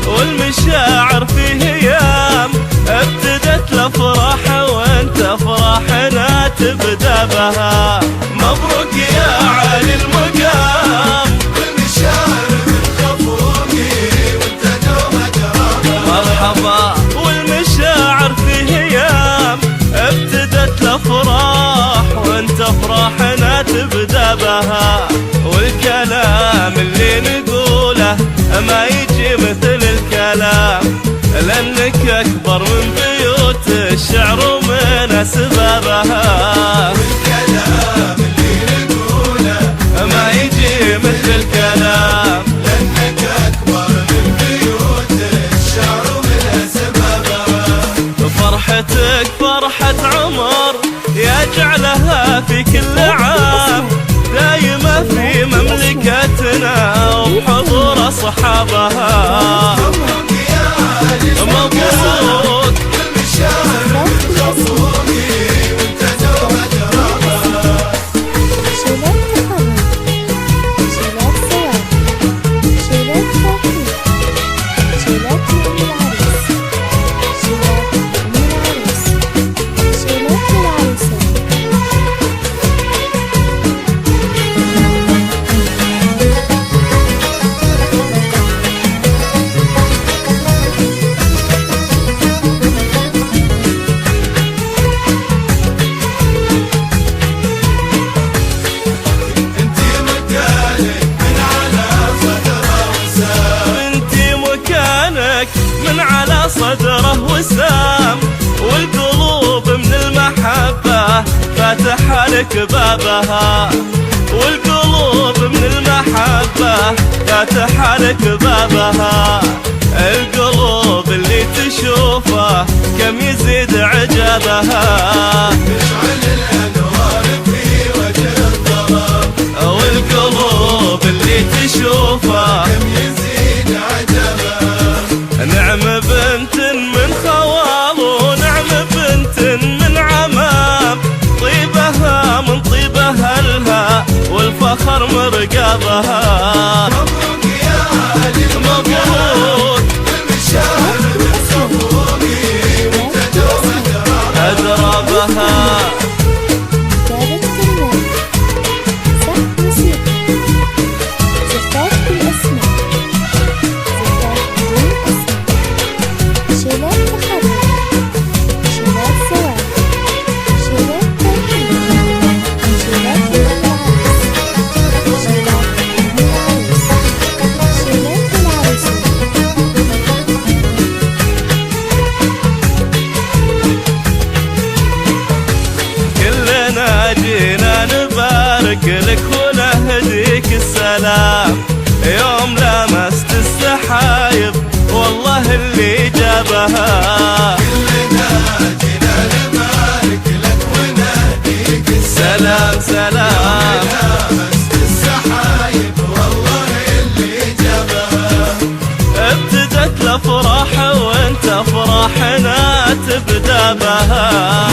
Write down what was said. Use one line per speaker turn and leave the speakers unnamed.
والمشاعر في هيام ابتدت الافراح وانت فرحنا تبدا بها. مبروك يا عالي المقام
والمشاعر من خفوقي وانت دوم درابها.
مرحبا والمشاعر في هيام ابتدت الافراح وانت فرحنا تبدا بها. والكلام اللي نقوله ما يجي مثل الكلام لأنك أكبر من بيوت الشعر ومن أسبابها.
والكلام اللي نقوله
ما يجي مثل الكلام
لأنك أكبر من بيوت الشعر ومن أسبابها.
فرحتك فرحة عمر يجعلها في كل عام دايمة في مملكتنا وبحضور أصحابها.
مبروك يا عالي
مبروك
والمشاعر من خفوقي وانت دوم درابها.
شيلات تخرج، شيلات زواج، شيلات توفيق، شيلات أم العريس، شيلات أم العروس، شيلات العروسة.
انتي مكانك من على صدره وسام.
والقلوب من المحبة فاتحة لك بابها. والقلوب من المحبة فاتحة لك بابها. القلوب اللي تشوفه كم يزيد عجبها.
تشعل الأنوار في وجه الظلام.
والقلوب اللي تشوفه
كم يزيد عجبها.
نعم بنت من خوال ونعم بنت من عمام. طيبها من طيب أهلها والفخر مرقبها.
مبروك يا عالي
مبروك
والمشاعر من خفوقي وانت دوم درابها.
أدربها.
كتابة كلمات، صح موسيقى، زفاف بالأسماء، زفاف بدون أسماء، شيلات تخرج، شيلات زواج، شيلات توفيق، شيلات أم العريس، شيلات أم العروس.
بها.
كلنا جينا نبارك لك ونهديك
سلام سلام
لامست السحايب والله اللي جابها.
ابتدت الافراح وانت افراحنا تبدا بها.